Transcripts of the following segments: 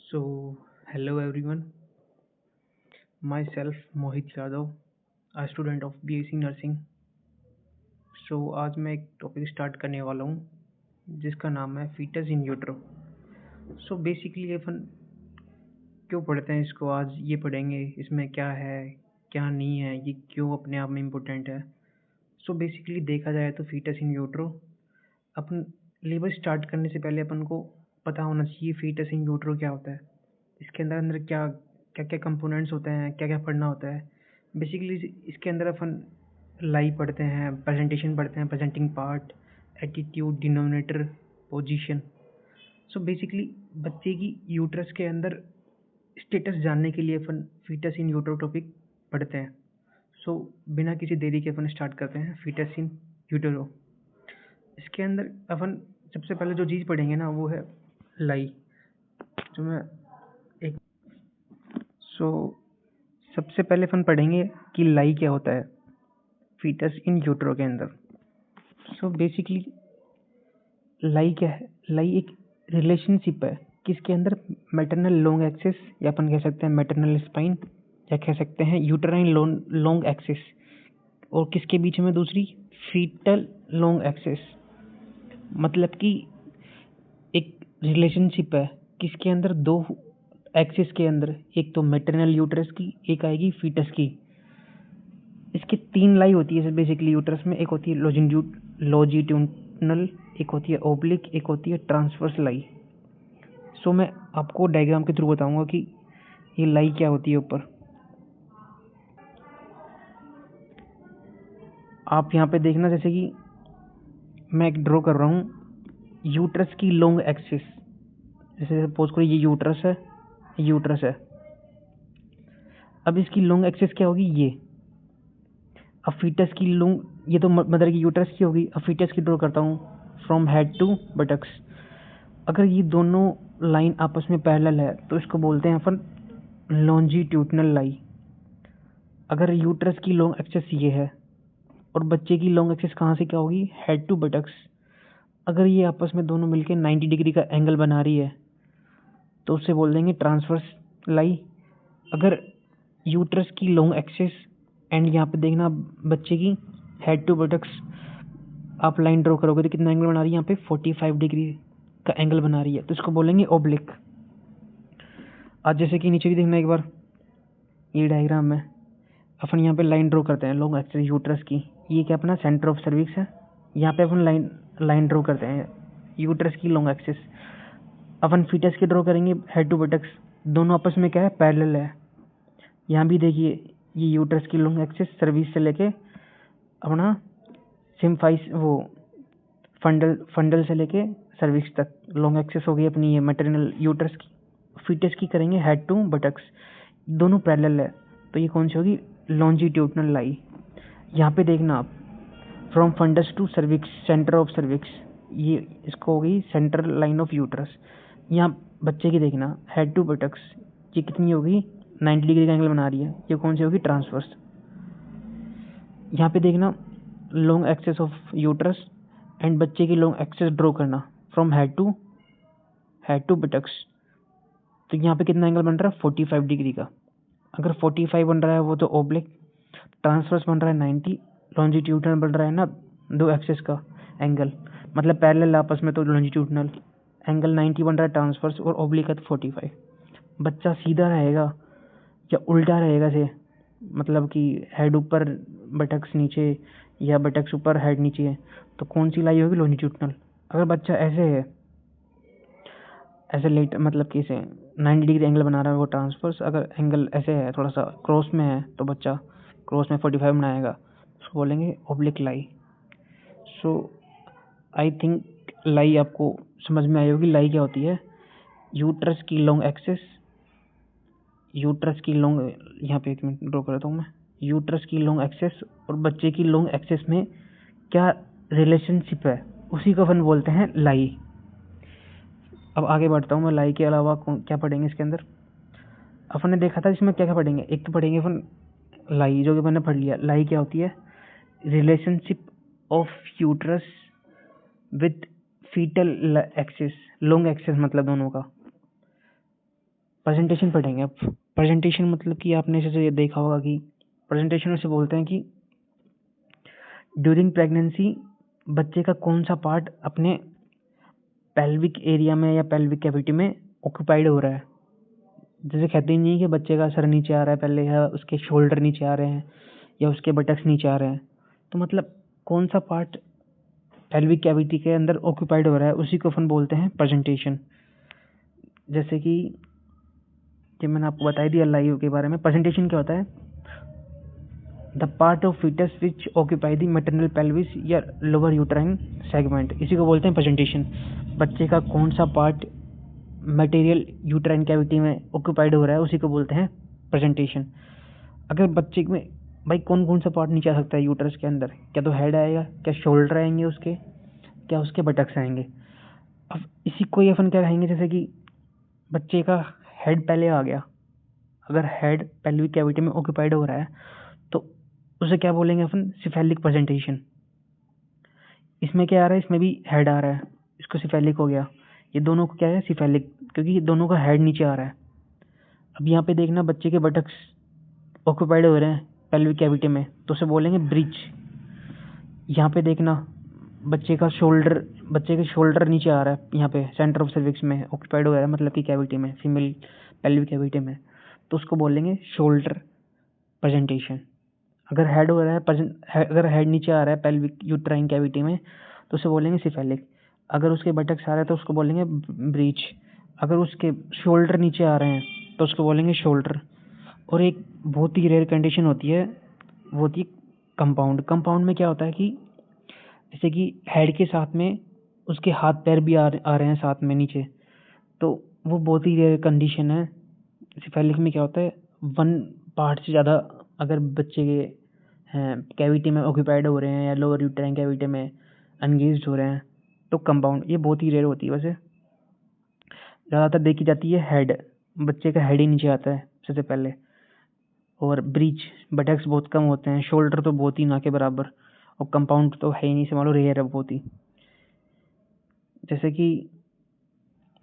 So, hello everyone. Myself Mohit Yadav, a student of BSc Nursing. आज मैं एक topic start करने वाला हूँ जिसका नाम है फीटस इन यूट्रो। बेसिकली अपन क्यों पढ़ते हैं इसको, आज ये पढ़ेंगे इसमें क्या है क्या नहीं है, ये क्यों अपने आप में इम्पोर्टेंट है। बेसिकली देखा जाए तो फीटस इन यूट्रो अपन लेबर स्टार्ट करने से पहले अपन को पता होना चाहिए फीटस इन यूट्रो क्या होता है, इसके अंदर क्या क्या क्या कंपोनेंट्स होते हैं, क्या क्या पढ़ना होता है। बेसिकली इसके अंदर अपन लाई पढ़ते हैं, प्रेजेंटेशन पढ़ते हैं, presenting part, attitude, denominator, position. Basically बच्चे की यूट्रस के अंदर स्टेटस जानने के लिए अपन फीटस इन यूट्रो टॉपिक पढ़ते हैं। बिना किसी देरी के अपन स्टार्ट करते हैं फीटस इन यूट्रो। इसके अंदर अपन सबसे पहले जो चीज़ पढ़ेंगे ना वो है लाई। जो मैं एक सबसे पहले अपन पढ़ेंगे कि लाई क्या होता है फीटस इन यूट्रो के अंदर। बेसिकली लाई क्या है? लाई एक रिलेशनशिप है किसके अंदर, मैटरनल लॉन्ग एक्सिस, या अपन कह सकते हैं मैटरनल स्पाइन, या कह सकते हैं यूटराइन लॉन्ग एक्सिस, और किसके बीच में दूसरी फीटल लॉन्ग एक्सिस। मतलब कि एक रिलेशनशिप है किसके अंदर, दो एक्सिस के अंदर, एक तो मैटरनल यूट्रस की, एक आएगी फीटस की। इसकी तीन लाई होती है बेसिकली यूट्रस में, एक होती है लॉन्जिट्यूडिनल, एक होती है ओब्लिक, एक होती है ट्रांसवर्स लाई। मैं आपको डायग्राम के थ्रू बताऊंगा कि ये लाई क्या होती है। ऊपर आप यहाँ पे देखना, जैसे कि मैं एक ड्रॉ कर रहा हूँ यूट्रस की लॉन्ग एक्सिस। जैसे सपोज करो ये यूट्रस है। अब इसकी लॉन्ग एक्सिस क्या होगी, ये। अब फीटस की लॉन्ग, ये तो मदर की यूट्रस की होगी। अब फीटस की ड्रॉ करता हूँ फ्रॉम हेड टू बटक्स। अगर ये दोनों लाइन आपस में पैरेलल है तो इसको बोलते हैं अपन लॉन्जिट्यूडिनल लाई। अगर यूट्रस की लॉन्ग एक्सिस ये है और बच्चे की लॉन्ग एक्सिस कहाँ से क्या होगी, हेड टू बटक्स। अगर ये आपस में दोनों मिलके 90 डिग्री का एंगल बना रही है तो उससे बोल देंगे ट्रांसवर्स लाई। अगर यूट्रस की लॉन्ग एक्सिस एंड यहाँ पे देखना बच्चे की हेड टू बटक्स, आप लाइन ड्रॉ करोगे तो कितना एंगल बना रही है, यहाँ पे 45 डिग्री का एंगल बना रही है, तो इसको बोलेंगे ओब्लिक। आज जैसे कि नीचे भी देखना एक बार, ये डायग्राम में अपन यहाँ पे लाइन ड्रॉ करते हैं लॉन्ग एक्सिस यूट्रस की। ये क्या अपना सेंटर ऑफ सर्विक्स है। यहाँ पे अपन लाइन ड्रॉ करते हैं यूट्रस की लॉन्ग एक्सिस। अपन फीटस की ड्रॉ करेंगे हेड टू बटक्स, दोनों आपस में क्या है, पैरेलल है। यहाँ भी देखिए ये यूट्रस की लॉन्ग एक्सिस सर्विस से लेके अपना सिम्फाइस वो फंडल से लेके सर्विक्स तक लॉन्ग एक्सिस हो गई अपनी ये मैटरनल यूट्रस की। फीटस की करेंगे हेड टू बटक्स, दोनों पैरेलल है, तो ये कौन सी होगी, लॉन्जिट्यूडिनल लाई। यहाँ पे देखना आप from fundus to cervix, centre of cervix, ये इसको हो गई सेंटर लाइन ऑफ यूट्रस। यहाँ बच्चे की देखना हेड टू बटक्स, ये कितनी होगी, 90 डिग्री का एंगल बना रही है, ये कौन सी होगी, ट्रांसवर्स। यहाँ पे देखना long axis of uterus and बच्चे की लॉन्ग एक्सिस ड्रॉ करना फ्रॉम हेड टू बटक्स, तो यहाँ पे कितना एंगल बन रहा है, 45 डिग्री का। अगर 45 बन रहा है वो तो ओब्लिक, ट्रांसवर्स बन रहा है 90, लॉन्जिट्यूडिनल बन रहा है ना दो एक्सिस का एंगल, मतलब पैरेलल आपस में, तो लॉन्जिट्यूडिनल एंगल 90 बन रहा है ट्रांसवर्स, और ओब्लिक है तो 45। बच्चा सीधा रहेगा या उल्टा रहेगा से, मतलब कि हेड ऊपर बटक्स नीचे, या बटक्स ऊपर हेड नीचे है, तो कौन सी लाई होगी, लॉन्जिट्यूडिनल। अगर बच्चा ऐसे है, ऐसे लेट, मतलब कि इसे 90 डिग्री एंगल बना रहा है, वो ट्रांसवर्स। अगर एंगल ऐसे है, थोड़ा सा क्रॉस में है, तो बच्चा क्रॉस में 45 बनाएगा, उसको बोलेंगे ओब्लिक लाई। आई थिंक लाई आपको समझ में आई होगी। लाई क्या होती है, यूट्रस की लॉन्ग एक्सिस, यूट्रस की लॉन्ग, यहाँ पे एक मिनट ड्रॉ करता हूँ मैं, यूट्रस की लॉन्ग एक्सिस और बच्चे की लॉन्ग एक्सिस में क्या रिलेशनशिप है, उसी को अपन बोलते हैं लाई। अब आगे बढ़ता हूँ मैं, लाई के अलावा क्या पढ़ेंगे इसके अंदर। अपन ने देखा था इसमें क्या क्या पढ़ेंगे, एक तो पढ़ेंगे अपन लाई, जो कि मैंने पढ़ लिया। लाई क्या होती है, relationship of uterus with foetal axis, long axis मतलब दोनों का। प्रेजेंटेशन पढ़ेंगे अब। प्रेजेंटेशन मतलब कि आपने जैसे ये देखा होगा कि प्रेजेंटेशन उसे बोलते हैं कि ड्यूरिंग प्रेगनेंसी बच्चे का कौन सा पार्ट अपने पेल्विक एरिया में या पेल्विक कैविटी में ऑक्यूपाइड हो रहा है। जैसे कहते ही नहीं कि बच्चे का सर नीचे आ रहा है पहले, या उसके शोल्डर नीचे आ रहे हैं, या उसके बटक्स नीचे आ रहे हैं, तो मतलब कौन सा पार्ट पेल्विक कैविटी के अंदर ऑक्यूपाइड हो रहा है, उसी को अपन बोलते हैं प्रेजेंटेशन। जैसे कि मैंने आपको बताई दिया लाइव के बारे में। प्रेजेंटेशन क्या होता है? The part of foetus which occupy the maternal pelvis या लोअर यूट्राइन सेगमेंट, इसी को बोलते हैं प्रेजेंटेशन। बच्चे का कौन सा पार्ट मटेरियल यूट्राइन कैविटी में ऑक्यूपाइड हो रहा है, उसी को बोलते हैं प्रेजेंटेशन। अगर बच्चे में भाई कौन कौन सा पार्ट नीचे आ सकता है यूट्रस के अंदर? क्या तो हेड आएगा, क्या शोल्डर आएंगे उसके, क्या उसके बटक्स आएंगे। अब इसी को ही अपन क्या कहेंगे, जैसे कि बच्चे का हेड पहले आ गया, अगर हेड पेल्विक कैविटी में ऑक्यूपाइड हो रहा है तो उसे क्या बोलेंगे अपन? Cephalic presentation. इसमें क्या आ रहा है? इसमें भी हेड आ रहा है, इसको सिफेलिक हो गया। ये दोनों को क्या है? सिफेलिक, क्योंकि ये दोनों का हेड नीचे आ रहा है। अब यहाँ पे देखना बच्चे के बटक्स ऑक्यूपाइड हो रहे हैं पेल्विक कैविटी में, तो उसे बोलेंगे ब्रीच। यहाँ पे देखना बच्चे का शोल्डर नीचे आ रहा है, यहाँ पे सेंटर ऑफ सर्विक्स में ऑक्यूपाइड हो रहा है, मतलब कि कैविटी में, फीमेल पेल्विक कैविटी में, तो उसको बोलेंगे शोल्डर प्रेजेंटेशन। अगर हेड हो रहा है, अगर हेड नीचे आ रहा है पेल्विक यूट्राइन कैविटी में, तो उसे बोलेंगे सिफेलिक। अगर उसके बटक्स आ रहे हैं तो उसको बोलेंगे ब्रीच। अगर उसके शोल्डर नीचे आ रहे हैं तो उसको बोलेंगे शोल्डर। और एक बहुत ही रेयर कंडीशन होती है, वो होती है कंपाउंड। कंपाउंड में क्या होता है कि जैसे कि हेड के साथ में उसके हाथ पैर भी आ रहे हैं साथ में नीचे, तो वो बहुत ही रेयर कंडीशन है। सिफेलिक में क्या होता है, वन पार्ट से ज़्यादा अगर बच्चे के कैविटी में ऑक्यूपाइड हो रहे हैं या लोअर यूट्राइन कैविटी में एंगेज्ड हो रहे हैं, तो कंपाउंड ये बहुत ही रेयर होती है। वैसे ज़्यादातर देखी जाती है हेड, बच्चे का हेड ही नीचे आता है सबसे पहले। और ब्रीच, बटक्स बहुत कम होते हैं, शोल्डर तो बहुत ही ना के बराबर, और कंपाउंड तो है ही नहीं, समझ लो रेयर है बहुत ही। जैसे कि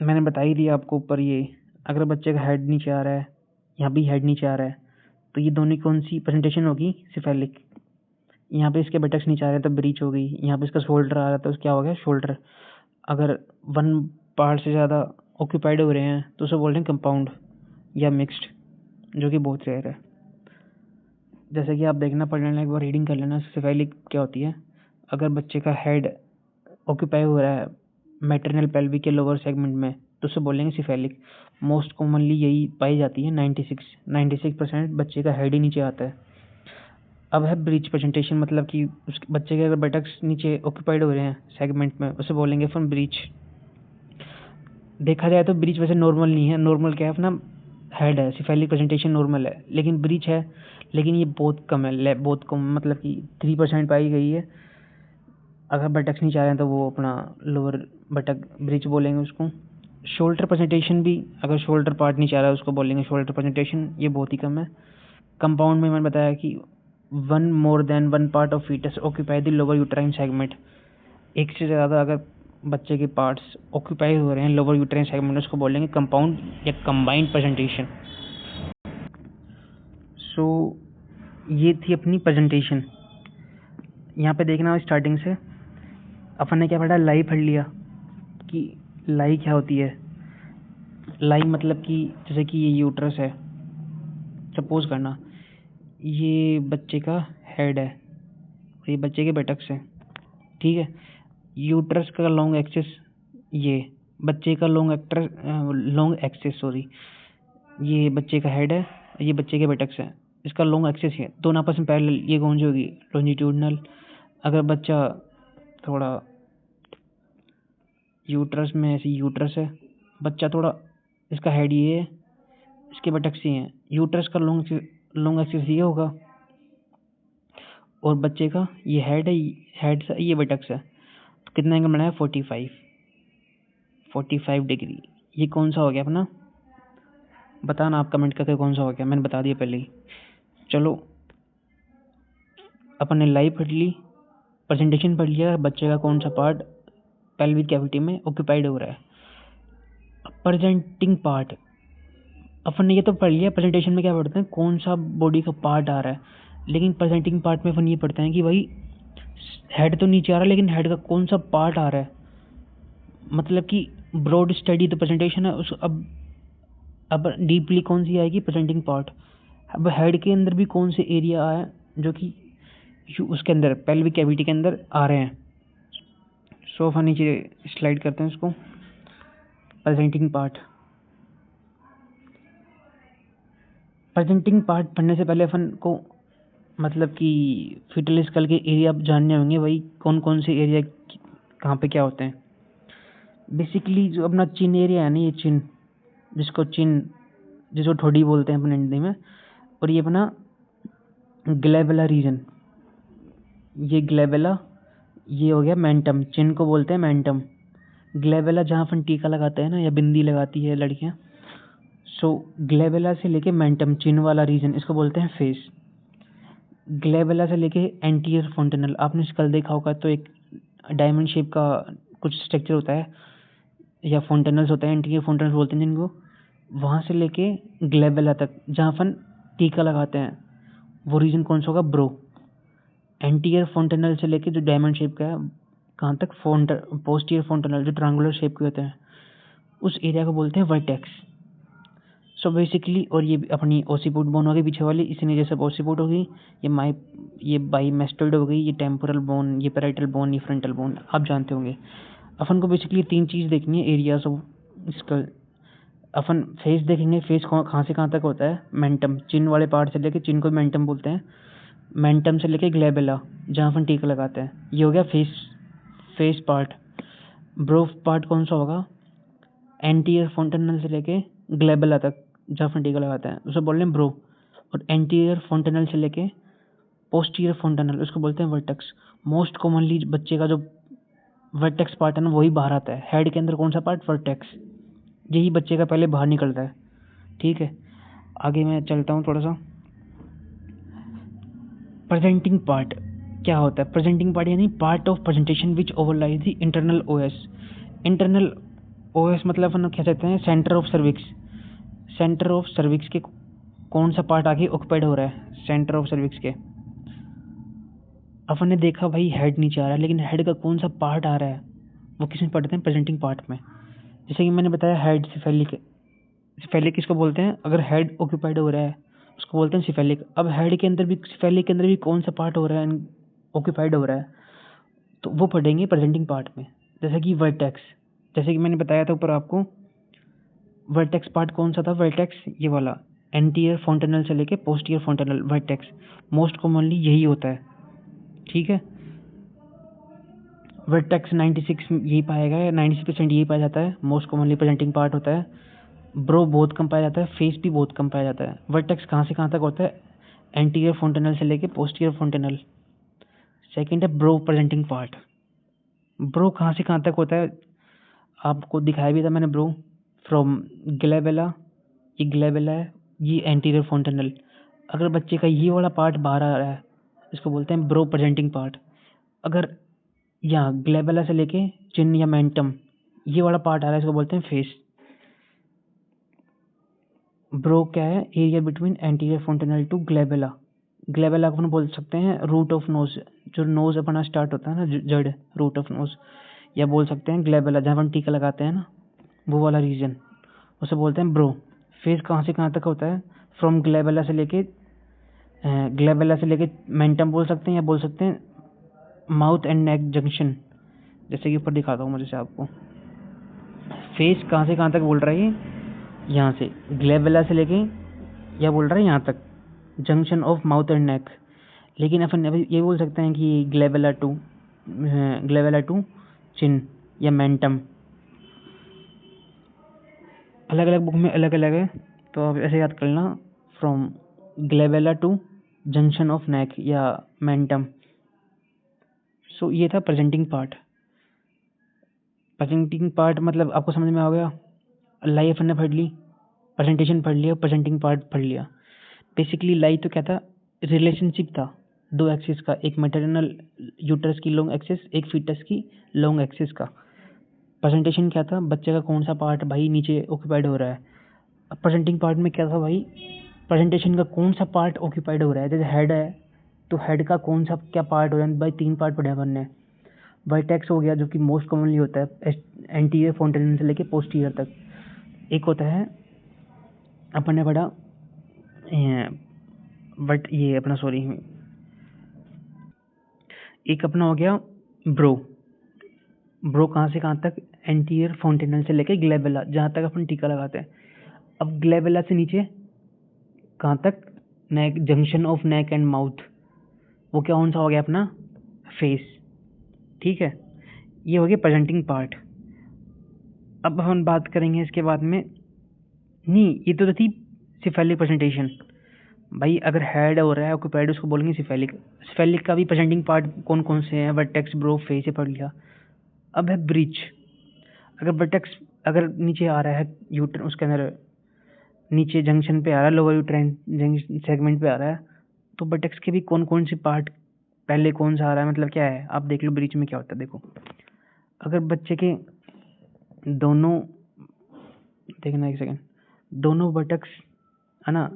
मैंने बता ही दिया आपको ऊपर, ये अगर बच्चे का हेड नीचे आ रहा है, यहाँ भी हेड नीचे आ रहा है, तो ये दोनों कौन सी प्रेजेंटेशन होगी? सिफेलिक। यहाँ पे इसके बटक्स नीचे आ रहे हैं तो ब्रीच हो गई, यहाँ पे इसका शोल्डर आ रहा है तो क्या हो गया? शोल्डर। अगर वन पार्ट से ज़्यादा ऑक्यूपाइड हो रहे हैं तो उसे बोल रहे हैं कंपाउंड या मिक्स्ड, जो कि बहुत रेयर है। जैसे कि आप देखना, पढ़ लेना, एक बार रीडिंग कर लेना सिफेलिक क्या होती है। अगर बच्चे का हेड ऑक्यूपाई हो रहा है मैटरनल पेल्विक के लोअर सेगमेंट में, तो उसे बोलेंगे सिफेलिक। मोस्ट कॉमनली यही पाई जाती है, 96% बच्चे का हेड ही नीचे आता है। अब है ब्रीच प्रेजेंटेशन, मतलब कि उस बच्चे के अगर बटक्स नीचे ऑक्यूपाइड हो रहे हैं सेगमेंट में, उसे बोलेंगे फिर ब्रीच। देखा जाए तो ब्रीच वैसे नॉर्मल नहीं है, नॉर्मल क्या है अपना हेड है, सिफेलिक प्रेजेंटेशन नॉर्मल है, लेकिन ब्रीच है, लेकिन ये बहुत कम है, बहुत कम, मतलब कि 3% पाई गई है। अगर बटक्स नहीं चाह रहे हैं तो वो अपना लोअर बटक ब्रीच बोलेंगे उसको। शोल्डर प्रेजेंटेशन भी, अगर शोल्डर पार्ट नहीं चाह रहा है उसको बोलेंगे शोल्डर प्रेजेंटेशन, ये बहुत ही कम है। कंपाउंड में मैंने बताया कि one more than one part of foetus occupy the lower uterine segment, एक से ज़्यादा अगर बच्चे के पार्ट्स ऑक्यूपाई हो रहे हैं लोअर यूट्राइन सेगमेंट, उसको बोलेंगे कंपाउंड या कंबाइंड प्रेजेंटेशन। सो ये थी अपनी प्रेजेंटेशन। यहाँ पे देखना स्टार्टिंग से अपन ने क्या पढ़ा, लाई पढ़ लिया कि लाई क्या होती है। लाई मतलब कि जैसे कि ये यूट्रस है, सपोज करना ये बच्चे का हेड है और ये बच्चे के बटक्स हैं, ठीक है। यूट्रस का लॉन्ग एक्सिस, ये बच्चे का लॉन्ग एक्सिस सॉरी, ये बच्चे का हेड है, ये बच्चे के बटक्स हैं, इसका लॉन्ग एक्सिस है, दोनों आपस में पैरेलल, ये कौन सी होगी? लॉन्जिट्यूडनल। अगर बच्चा थोड़ा यूट्रस में, ऐसी यूट्रस है, बच्चा थोड़ा, इसका हेड ये है, इसके बटक्स ये हैं, यूट्रस का लॉन्ग एक्सिस ये होगा, और बच्चे का ये हेड है, हेड से ये बटक्स है, तो कितना एंगल बनाया? 45 डिग्री। ये कौन सा हो गया अपना? बताना आप कमेंट करके कौन सा हो गया, मैंने बता दिया पहले ही। चलो अपन ने लाइव पढ़ ली, प्रेजेंटेशन पढ़ लिया, बच्चे का कौन सा पार्ट पेल्विक कैविटी में ऑक्यूपाइड हो रहा है। प्रेजेंटिंग पार्ट, अपन ने ये तो पढ़ लिया प्रेजेंटेशन में क्या पढ़ते हैं, कौन सा बॉडी का पार्ट आ रहा है, लेकिन प्रेजेंटिंग पार्ट में अपन ये पढ़ते हैं कि भाई हेड तो नीचे आ रहा है लेकिन हेड का कौन सा पार्ट आ रहा है। मतलब कि ब्रॉड स्टडी तो प्रेजेंटेशन है, उस अब डीपली कौन सी आएगी, प्रेजेंटिंग पार्ट। अब हेड के अंदर भी कौन से एरिया है जो कि उसके अंदर पेल्विक कैविटी के अंदर आ रहे हैं। सो अपन नीचे स्लाइड करते हैं इसको, प्रेजेंटिंग पार्ट। प्रेजेंटिंग पार्ट पढ़ने से पहले अपन को मतलब कि फीटल स्कल के एरिया जानने होंगे, भाई कौन कौन से एरिया कहाँ पे क्या होते हैं। बेसिकली जो अपना चिन एरिया है ना, ये चिन, जिसको ठोड़ी बोलते हैं अपने हिंदी में, और ये अपना ग्लेबुला रीजन, ये ग्लेबुला, ये हो गया मेंटम, चिन को बोलते हैं मेंटम। ग्लेबुला जहाँ अपन टीका लगाते हैं ना या बिंदी लगाती है लड़कियाँ, सो ग्लेबुला से लेके मेंटम, चिन वाला रीजन, इसको बोलते हैं फेस। ग्लेबुला से लेके एंटीरियर फोंटेनल, आपने स्कल देखा होगा तो एक डायमंड शेप का कुछ स्ट्रक्चर होता है या फोंटेनल्स होते हैं, एंटीरियर फोंटेनल्स बोलते हैं जिनको, वहाँ से लेके ग्लेबुला तक जहाँ अपन टीका लगाते हैं वो रीजन कौन सा होगा, ब्रो। एंटीरियर फोंटेनल से लेके जो डायमंड शेप का है कहाँ तक, पोस्टीरियर फोंटेनल जो ट्रायंगुलर शेप के होते हैं, उस एरिया को बोलते हैं वर्टेक्स। सो बेसिकली, और ये अपनी ओसिपुट बोन होगी पीछे वाली, इसी जैसे ओसिपुट होगी, ये बाईमेस्टोइड हो गई, ये टेम्पोरल बोन, ये पैराइटल बोन, ये फ्रंटल बोन, आप जानते होंगे। अपन को बेसिकली 3 चीज़ देखनी है areas of skull. Upon face देखेंगे, फेस कहाँ से कहाँ तक होता है, मेंटम, चिन वाले पार्ट से लेके, चिन को मेंटम बोलते हैं, मेंटम से लेके ग्लेबुला जहाँ अपन टीका लगाते हैं, ये हो गया फेस पार्ट। ब्रो पार्ट कौन सा होगा, एंटीरियर फोंटेनल से लेके ग्लेबुला तक जहाँ अपन टीका लगाते हैं उसे बोल रहे हैं ब्रो, और एंटीरियर फोंटेनल से लेके पोस्टीरियर फोंटेनल उसको बोलते हैं वर्टेक्स। मोस्ट कॉमनली बच्चे का जो वर्टेक्स पार्ट है ना वही बाहर आता है। हेड के अंदर कौन सा पार्ट, वर्टेक्स, यही बच्चे का पहले बाहर निकलता है। ठीक है, आगे मैं चलता हूँ थोड़ा सा। प्रेजेंटिंग पार्ट क्या होता है, प्रेजेंटिंग पार्ट यानी part of presentation which overlies the internal os. Internal os मतलब अपन क्या कहते हैं, centre of cervix. Centre of cervix के कौन सा पार्ट आगे ऑक्यूपाइड हो रहा है, सेंटर ऑफ सर्विक्स के। अपन ने देखा भाई हेड नीचे आ रहा है, लेकिन हेड का कौन सा पार्ट आ रहा है वो किसमें पढ़ते हैं, प्रेजेंटिंग पार्ट में। जैसे कि मैंने बताया हेड सिफेलिक, सिफेलिक किसको बोलते हैं, अगर हेड ऑक्यूपाइड हो रहा है उसको बोलते हैं सिफेलिक। अब हेड के अंदर भी, सिफेलिक के अंदर भी कौन सा पार्ट हो रहा है, ऑक्यूपाइड हो रहा है, तो वो पढ़ेंगे प्रेजेंटिंग पार्ट में। जैसे कि वर्टेक्स, जैसे कि मैंने बताया था ऊपर आपको, वर्टेक्स पार्ट कौन सा था, वर्टेक्स ये वाला, एंटीरियर फोंटेनल से लेके पोस्टीरियर फोंटेनल, वर्टेक्स मोस्ट कॉमनली यही होता है। ठीक है, वर्टेक्स 96 यही पाया गया है, 96% यही पाया जाता है, मोस्ट कॉमनली प्रेजेंटिंग पार्ट होता है। ब्रो बहुत कम पाया जाता है, फेस भी बहुत कम पाया जाता है। वर्टेक्स कहाँ से कहाँ तक होता है, एंटीरियर फोंटेनल से लेके पोस्टीरियर फोंटेनल। सेकंड है ब्रो प्रेजेंटिंग पार्ट। ब्रो कहाँ से कहाँ तक होता है, आपको दिखाया भी था मैंने, ब्रो फ्रॉम ग्लेबुला, ये ग्लेबुला है, ये एंटीरियर फोंटेनल। अगर बच्चे का ये वाला पार्ट बाहर आ रहा है इसको बोलते हैं ब्रो प्रेजेंटिंग पार्ट। अगर यहाँ ग्लेबुला से लेके चिन या मेंटम ये वाला पार्ट आ रहा है इसको बोलते हैं फेस। ब्रो क्या है, एरिया बिटवीन एंटीरियर फोंटेनल टू ग्लेबुला। ग्लेबुला को अपन बोल सकते हैं रूट ऑफ नोज, जो नोज अपना स्टार्ट होता है ना, जड़, रूट ऑफ नोज, या बोल सकते हैं ग्लेबुला जहाँ अपन टीका लगाते हैं ना वो वाला रीजन, उसे बोलते हैं ब्रो। फेस कहाँ से कहाँ तक होता है, फ्रॉम ग्लेबुला से लेके मेंटम बोल सकते हैं, या बोल सकते हैं माउथ एंड नेक जंक्शन। जैसे कि ऊपर दिखाता हूँ मुझे से आपको, फेस कहाँ से कहाँ तक बोल रहा है, ये यहाँ से ग्लेबुला से लेके या बोल रहा है यहाँ तक, junction of mouth and neck. लेकिन अपन अभी ये बोल सकते हैं कि ग्लेबुला टू चिन या मेंटम। अलग अलग बुक में अलग अलग है, तो आप ऐसे याद कर लेना, from glabella to junction of neck या मेंटम। सो ये था प्रेजेंटिंग पार्ट। प्रेजेंटिंग पार्ट मतलब आपको समझ में आ गया, लाई अपन ने पढ़ ली, प्रेजेंटेशन पढ़ लिया, प्रेजेंटिंग पार्ट पढ़ लिया। बेसिकली लाई तो क्या था, रिलेशनशिप था दो एक्सिस का, एक मैटरनल यूट्रस की लॉन्ग एक्सिस, एक फीटस की लॉन्ग एक्सिस का। प्रेजेंटेशन क्या था, बच्चे का कौन सा पार्ट भाई नीचे ऑक्यूपाइड हो रहा है, अब प्रेजेंटिंग पार्ट में क्या था भाई, प्रेजेंटेशन का कौन सा पार्ट ऑक्यूपाइड हो रहा है। जैसे हेड है तो हेड का कौन सा क्या पार्ट हो रहा है भाई, 3 पार्ट पढ़े अपन ने। वर्टेक्स हो गया जो कि मोस्ट कॉमनली होता है एंटीरियर फ्रंटल से लेके पोस्टीरियर तक। एक होता है अपन ने पढ़ा बट ये अपना सॉरी एक अपना हो गया ब्रो। ब्रो कहाँ से कहाँ तक, एंटीरियर फाउंटेनल से लेके ग्लेबुला जहाँ तक अपन टीका लगाते हैं। अब ग्लेबुला से नीचे कहाँ तक, neck, junction of neck and mouth, वो क्या कौन सा हो गया अपना फेस। ठीक है, ये हो गया प्रेजेंटिंग पार्ट। अब हम बात करेंगे इसके बाद में, नहीं ये तो थी सिफेलिक प्रेजेंटेशन। भाई अगर हेड हो रहा है ऑक्यूपाइड उसको बोलेंगे सिफेलिक। सिफेलिक का भी प्रेजेंटिंग पार्ट कौन कौन से हैं, वर्टेक्स, ब्रो, फेस से पढ़ लिया। अब है ब्रीच। अगर वर्टेक्स अगर नीचे आ रहा है यूटर, उसके अंदर नीचे जंक्शन पे आ रहा है, लोअर यूट्राइन जंक्शन सेगमेंट पे आ रहा है, तो वर्टेक्स के भी कौन कौन से पार्ट पहले कौन सा आ रहा है, मतलब क्या है आप देख लो ब्रीच में क्या होता है। देखो अगर बच्चे के दोनों, देखना एक सेकेंड, दोनों वर्टेक्स है ना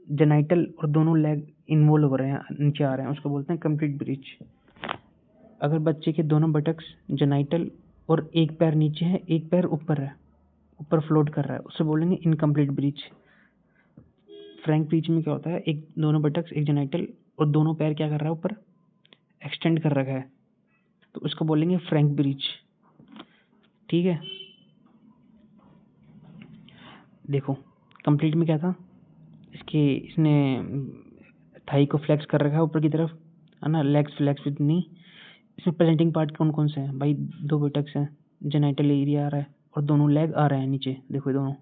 जेनाइटल और दोनों लेग इन्वॉल्व हो रहे हैं, नीचे आ रहे हैं, उसको बोलते हैं कंप्लीट ब्रीच। अगर बच्चे के दोनों बटक्स जेनाइटल और एक पैर नीचे है एक पैर ऊपर है, ऊपर फ्लोट कर रहा है, उसे बोलेंगे इनकम्प्लीट ब्रीच। फ्रैंक ब्रीच में क्या होता है, एक दोनों बटक्स एक जेनाइटल और दोनों पैर क्या कर रहा है ऊपर एक्सटेंड कर रखा है, तो उसको बोलेंगे फ्रैंक ब्रीच। ठीक है, देखो कंप्लीट में क्या था, इसने थाई को फ्लेक्स कर रखा है ऊपर की तरफ है ना, लेग्स फ्लेक्स विद नी। इसमें प्रेजेंटिंग पार्ट कौन कौन से हैं भाई, दो बटक्स हैं, जेनाइटल एरिया आ रहा है और दोनों लेग आ रहे हैं नीचे, देखो दोनों।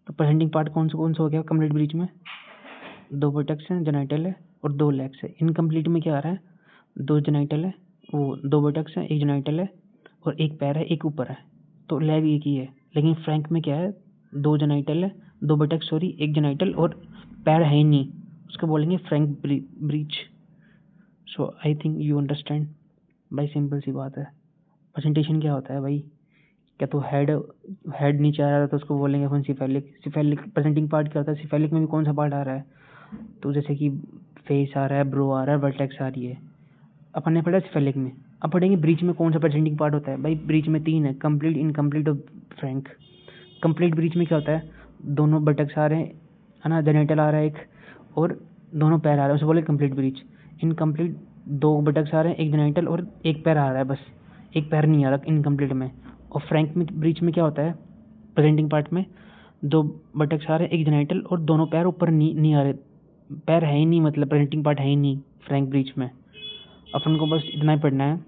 तो प्रेजेंटिंग पार्ट कौन सा हो गया कंप्लीट ब्रीच में, दो बटक्स हैं, जेनाइटल है और दो लेग्स है। इनकम्प्लीट में क्या आ रहा है, दो जेनाइटल है, वो दो बटक्स हैं, एक जेनाइटल है और एक पैर है एक ऊपर है, तो लेग एक ही है। लेकिन फ्रैंक में क्या है, दो जेनाइटल है, दो बटक्स सॉरी, एक जेनाइटल और पैर है ही नहीं, उसको बोलेंगे frank breech. So I think you understand भाई, सिंपल सी बात है। प्रेजेंटेशन क्या होता है भाई, क्या तो हेड नीचे आ रहा है तो उसको बोलेंगे अपन सिफेलिक। सिफेलिक प्रेजेंटिंग पार्ट क्या होता है, सिफेलिक में भी कौन सा पार्ट आ रहा है, तो जैसे कि फेस आ रहा है, ब्रो आ रहा है, वर्टेक्स आ रही है, अपन ने पढ़ा सिफेलिक में। अब पढ़ेंगे ब्रीच में कौन सा प्रेजेंटिंग पार्ट होता है। भाई ब्रीच में 3 है, कंप्लीट, इनकम्प्लीट और फ्रैंक। कंप्लीट ब्रीच में क्या होता है, दोनों बटक्स आ रहे हैं है ना, जेनेटल आ रहा है एक और दोनों पैर आ रहे हैं, उसे बोले कंप्लीट ब्रीच। इनकम्प्लीट दो बटक्स आ रहे हैं, एक जेनेटल और एक पैर आ रहा है, बस एक पैर नहीं आ रहा इनकम्प्लीट में। और फ्रैंक में ब्रीच में क्या होता है, प्रेजेंटिंग पार्ट में दो बटक्स आ रहे हैं, एक जेनेटल और दोनों पैर ऊपर नहीं आ रहे, पैर है ही नहीं, मतलब प्रेजेंटिंग पार्ट है ही नहीं फ्रैंक ब्रीच में। अपन को बस इतना ही पढ़ना है।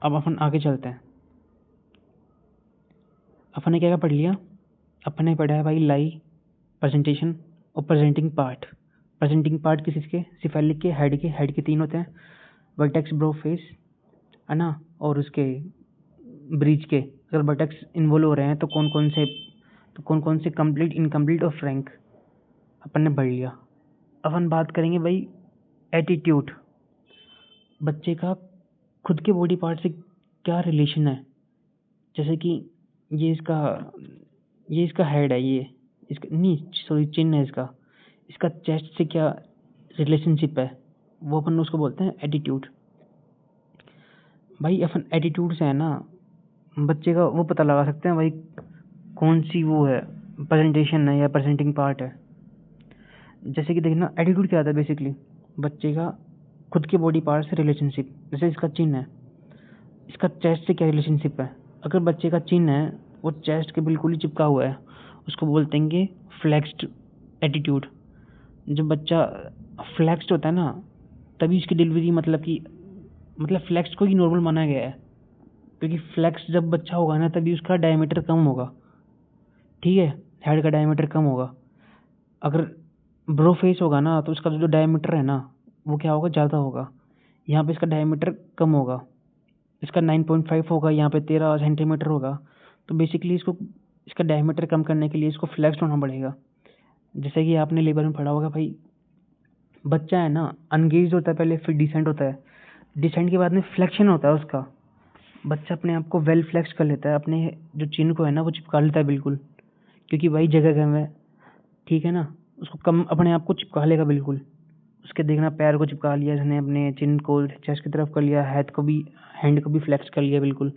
अब अपन आगे चलते हैं। अपन ने क्या क्या पढ़ लिया, अपन ने पढ़ा है भाई लाई, प्रेजेंटेशन और प्रेजेंटिंग पार्ट। प्रेजेंटिंग पार्ट किसके, सिफेलिक के, हेड के 3 होते हैं, वर्टेक्स, ब्रो, फेस है ना, और उसके ब्रीच के अगर वर्टेक्स इन्वॉल्व हो रहे हैं तो कौन कौन से कंप्लीट, इनकम्प्लीट और फ्रैंक अपन ने पढ़ लिया। अपन बात करेंगे भाई एटीट्यूड, बच्चे का खुद के बॉडी पार्ट से क्या रिलेशन है। जैसे कि ये इसका हेड है, ये इसका नहीं सॉरी चिन है इसका, इसका चेस्ट से क्या रिलेशनशिप है, वो अपन उसको बोलते हैं एटीट्यूड। भाई अपन एटीट्यूड से है ना बच्चे का वो पता लगा सकते हैं भाई कौन सी वो है प्रेजेंटेशन है या प्रेजेंटिंग पार्ट है। जैसे कि देखना एटीट्यूड क्या आता है, बेसिकली बच्चे का खुद के बॉडी पार्ट से रिलेशनशिप। जैसे इसका चिन्ह है, इसका चेस्ट से क्या रिलेशनशिप है। अगर बच्चे का चिन्ह है वो चेस्ट के बिल्कुल ही चिपका हुआ है, उसको बोलते हैं फ्लेक्स्ड एटीट्यूड। जब बच्चा फ्लेक्स्ड होता है ना तभी उसकी डिलीवरी मतलब फ्लेक्स को ही नॉर्मल माना गया है, क्योंकि फ्लेक्स जब बच्चा होगा ना तभी उसका डायमीटर कम होगा, ठीक है, हेड का डायमीटर कम होगा। अगर ब्रो फेस होगा ना तो उसका जो डायमीटर है ना वो क्या होगा, ज़्यादा होगा। यहाँ पे इसका डायमीटर कम होगा, इसका 9.5 होगा, यहाँ पे 13 सेंटीमीटर होगा। तो बेसिकली इसका डायमीटर कम करने के लिए इसको फ्लेक्स्ड होना पड़ेगा। जैसे कि आपने लेबर में पढ़ा होगा भाई, बच्चा है ना अनगेज्ड होता है पहले, फिर डिसेंट होता है, डिसेंट के बाद में फ्लेक्शन होता है उसका। बच्चा अपने आप को वेल फ्लेक्स कर लेता है, अपने जो चिन्ह को है ना वो चिपका लेता है बिल्कुल, क्योंकि भाई जगह कम है, ठीक है ना। उसको कम अपने आप को चिपका लेगा बिल्कुल। उसके देखना पैर को चिपका लिया इसने, अपने चिन को चेस्ट की तरफ कर लिया, हैंड को भी फ्लेक्स कर लिया बिल्कुल।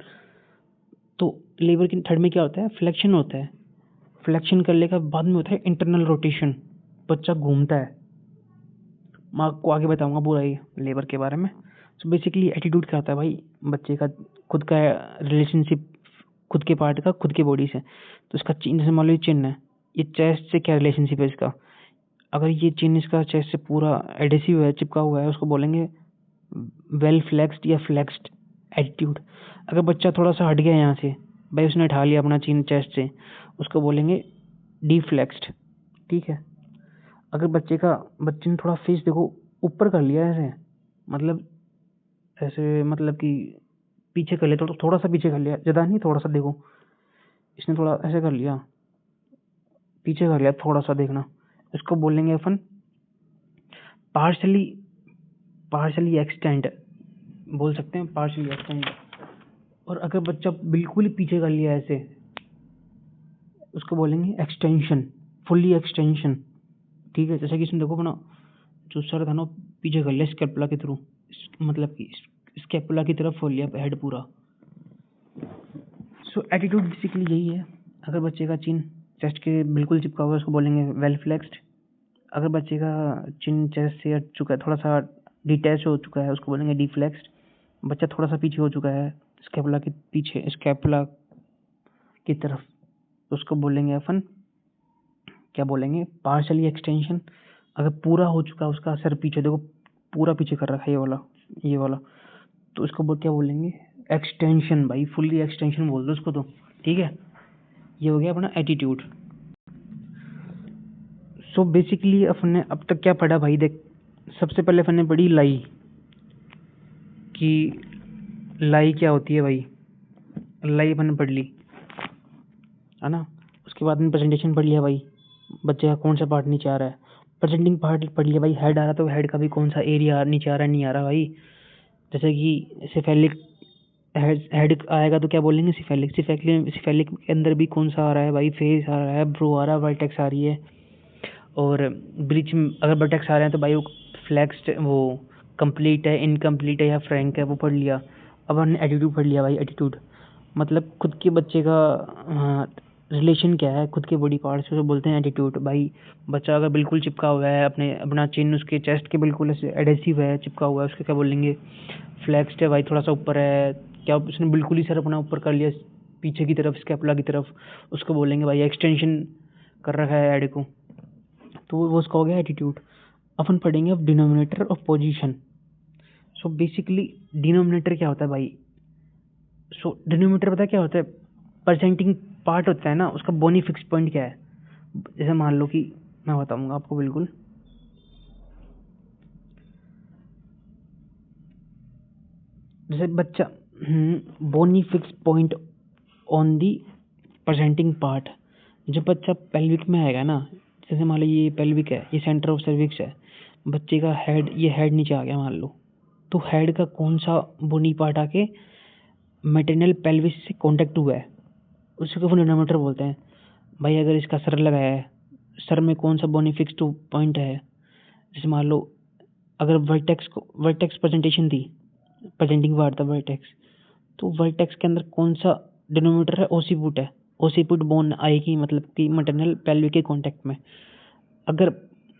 तो लेबर की थर्ड में क्या होता है, फ्लेक्शन होता है। फ्लेक्शन करने का बाद में होता है इंटरनल रोटेशन, बच्चा घूमता है। मैं आपको आगे बताऊंगा पूरा ये लेबर के बारे में। सो बेसिकली एटीट्यूड क्या होता है भाई, बच्चे का खुद का रिलेशनशिप खुद के पार्ट का खुद के बॉडी से। तो इसका चिन्ह, जैसे मान लो ये चिन्ह है, ये चेस्ट से क्या रिलेशनशिप है इसका। अगर ये चिन्ह इसका चेस्ट से पूरा एडेसिव है, चिपका हुआ है, उसको बोलेंगे वेल फ्लेक्स्ड या फ्लेक्स्ड एटीट्यूड। अगर बच्चा थोड़ा सा हट गया यहाँ से, भाई उसने उठा लिया अपना चिन्ह चेस्ट से, उसको बोलेंगे डीफ्लेक्स्ड, ठीक है। अगर बच्चे ने थोड़ा फेस देखो ऊपर कर लिया ऐसे, मतलब ऐसे मतलब कि पीछे कर लिया, थोड़ा सा पीछे कर लिया, ज़्यादा नहीं, थोड़ा सा देखो, इसने थोड़ा ऐसे कर लिया, पीछे कर लिया थोड़ा सा, देखना। इसको बोलेंगे अपन पार्शली एक्सटेंड, बोल सकते हैं पार्शली एक्सटेंड। और अगर बच्चा बिल्कुल ही पीछे कर लिया ऐसे, उसको बोलेंगे एक्सटेंशन, फुल्ली एक्सटेंशन, ठीक है। जैसे कि इसमें देखो अपना जो सर था ना पीछे कर लिया स्कैपुला के थ्रू, मतलब कि स्कैपुला की तरफ खोल लिया हेड पूरा। सो एटीट्यूड बेसिकली यही है। अगर बच्चे का चिन चेस्ट के बिल्कुल चिपका हुआ है, उसको बोलेंगे वेल फ्लेक्स्ड। अगर बच्चे का चिन चेस्ट से हट चुका है, थोड़ा सा डिटैच हो चुका है, उसको बोलेंगे डीफ्लेक्स्ड। बच्चा थोड़ा सा पीछे हो चुका है स्कैपुला के पीछे, स्कैपुला की तरफ, तो उसको बोलेंगे अपन क्या बोलेंगे, पार्शली एक्सटेंशन। अगर पूरा हो चुका है उसका सर पीछे, देखो पूरा पीछे कर रखा है ये वाला, तो इसको क्या बोलेंगे, एक्सटेंशन। भाई फुल्ली एक्सटेंशन बोल दो उसको तो, ठीक है। ये हो गया अपना एटीट्यूड। सो बेसिकली अपन ने अब तक क्या पढ़ा भाई, देख सबसे पहले अपन ने पढ़ी लाई, कि लाई क्या होती है भाई, लाई अपन ने पढ़ ली है ना। उसके बाद में प्रेजेंटेशन पढ़ लिया भाई, बच्चे का कौन सा पार्ट नीचे आ रहा है, प्रेजेंटिंग पार्ट पढ़ लिया भाई। हेड आ रहा तो हेड का भी कौन सा एरिया नीचे आ रहा है नहीं आ रहा भाई। जैसे कि सिफेलिक हेड आएगा तो क्या बोलेंगे, सिफेलिक के अंदर भी कौन सा आ रहा है भाई, फेस आ रहा है, ब्रो आ रहा है, वर्टेक्स आ रही है। और ब्रिज में अगर वर्टेक्स आ रहे हैं तो भाई वो फ्लेक्स्ड, वो कंप्लीट है, इनकम्प्लीट है या फ्रैंक है, वो पढ़ लिया। अब हमने एटीट्यूड पढ़ लिया भाई। एटीट्यूड मतलब खुद के बच्चे का रिलेशन क्या है खुद के बॉडी पार्ट से, उसे बोलते हैं एटीट्यूड भाई। बच्चा अगर बिल्कुल चिपका हुआ है अपना चिन्ह उसके चेस्ट के बिल्कुल ऐसे एडेसिव है, चिपका हुआ है, उसके क्या बोलेंगे, फ्लेक्स्ड है भाई, थोड़ा सा ऊपर है, क्या उसने बिल्कुल ही सर अपना ऊपर कर लिया पीछे की तरफ, स्कैपुला की तरफ, उसको बोलेंगे भाई एक्सटेंशन कर रखा है हेड को, तो वो उसका हो गया एटीट्यूड। अपन पढ़ेंगे अब denominator of position. So basically denominator क्या होता है भाई, सो डिनोमिनेटर पता है क्या होता है, परसेंटिंग पार्ट होता है ना उसका, बोनी फिक्स पॉइंट क्या है। जैसे मान लो कि मैं बताऊंगा आपको बिल्कुल, जैसे बच्चा bony fixed point on the presenting part, जब बच्चा पेल्विक में आएगा ना, जैसे मान लो ये पेल्विक है, ये सेंटर ऑफ सर्विक्स है, बच्चे का हेड, ये हेड नीचे आ गया मान लो, तो हेड का कौन सा बोनी पार्ट आके मेटरनल पेल्विस से कांटेक्ट हुआ है, उसी को डिनोमिनेटर बोलते हैं भाई। अगर इसका सर लगाया है, सर में कौन सा बोनी फिक्स्ड पॉइंट है, जैसे मान लो अगर वर्टेक्स प्रेजेंटेशन थी, प्रेजेंटिंग पार्ट था वर्टेक्स, तो वर्टेक्स के अंदर कौन सा डिनोमिनेटर है, ओसीपुट है, ओसीपुट बोन आएगी मतलब कि मैटरनल पेल्विक के कांटेक्ट में। अगर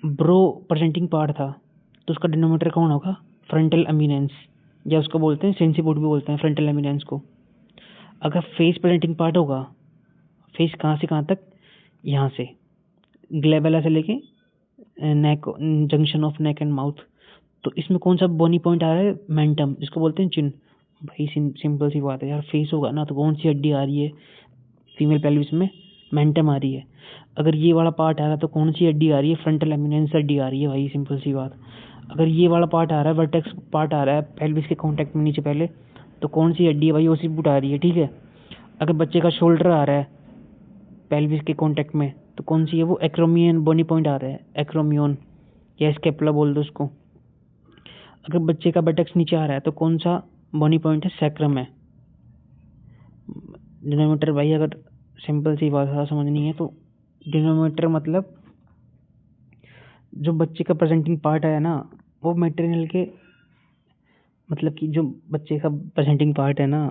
ब्रो प्रेजेंटिंग पार्ट था तो उसका डिनोमिनेटर कौन होगा, फ्रंटल एमिनेंस, या उसको बोलते हैं सेंसिपुट भी बोलते हैं फ्रंटल एमिनेंस को। अगर फेस प्रेजेंटिंग पार्ट होगा, फेस कहाँ से कहाँ तक, यहाँ से ग्लेबेला से लेके neck, junction of neck and mouth, तो इसमें कौन सा बोनी पॉइंट आ रहा है, मेंटम, इसको बोलते हैं चिन। भाई सिंपल सी बात है यार, फेस होगा ना तो कौन सी हड्डी आ रही है फीमेल पेल्विस में, मेंटम आ रही है। अगर ये वाला पार्ट आ रहा है तो कौन सी हड्डी आ रही है, फ्रंटल एमिनेंस हड्डी आ रही है भाई, सिंपल सी बात। अगर ये वाला पार्ट आ रहा है, वर्टेक्स पार्ट आ रहा है पेल्विस के कांटेक्ट में नीचे पहले, तो कौन सी हड्डी है भाई, ओसीपुट आ रही है, ठीक है। अगर बच्चे का शोल्डर आ रहा है पेल्विस के कांटेक्ट में, तो कौन सी है वो, एक्रोमियन बोनी पॉइंट आ रहा है, एक्रोमियन या स्केपुला बोल दो उसको। अगर बच्चे का बटक्स नीचे आ रहा है तो कौन सा बोनी पॉइंट है, सैक्रम है। डिनोमिनेटर भाई अगर सिंपल सी भाषा समझनी है तो डिनोमिनेटर मतलब जो बच्चे का प्रेजेंटिंग पार्ट है ना, वो मटेरियल के, मतलब कि जो बच्चे का प्रेजेंटिंग पार्ट है ना,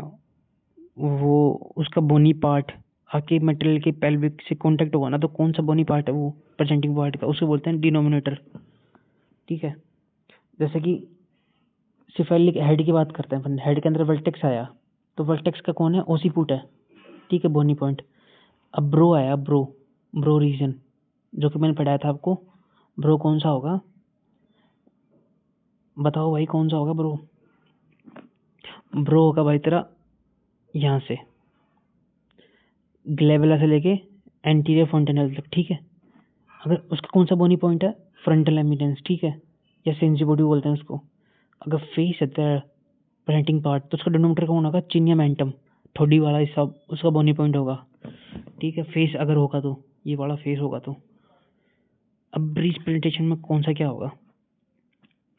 वो उसका बोनी पार्ट आके मटेरियल के पेल्विक से कांटेक्ट होगा ना, तो कौन सा बोनी पार्ट है वो प्रेजेंटिंग पार्ट का, उसे बोलते हैं डिनोमिनेटर। ठीक है, जैसे कि सिफेलिक हेड की बात करते हैं अपन, हेड के अंदर वर्टेक्स आया, तो वर्टेक्स का कौन है, ओसीपुट है। ठीक है, बोनी पॉइंट। अब ब्रो आया, ब्रो रीजन, जो कि मैंने पढ़ाया था आपको। ब्रो कौन सा होगा, बताओ भाई कौन सा होगा ब्रो? ब्रो होगा भाई तेरा यहाँ से ग्लेबुला से लेके एंटीरियर फ्रंटेनल तक। ठीक है, अगर उसका कौन सा बोनी पॉइंट है, फ्रंटल एमिनेंस। ठीक है, या सेंसिबोडी बोलते हैं उसको। अगर फेस है तेरा प्रेजेंटिंग पार्ट, तो उसका डिनोमिनेटर कौन होगा, चिनियमेंटम, ठोडी वाला हिस्सा, उसका बोनी पॉइंट होगा। ठीक है, फेस अगर होगा तो ये वाला फेस होगा तो। अब ब्रीच प्रेजेंटेशन में कौन सा क्या होगा,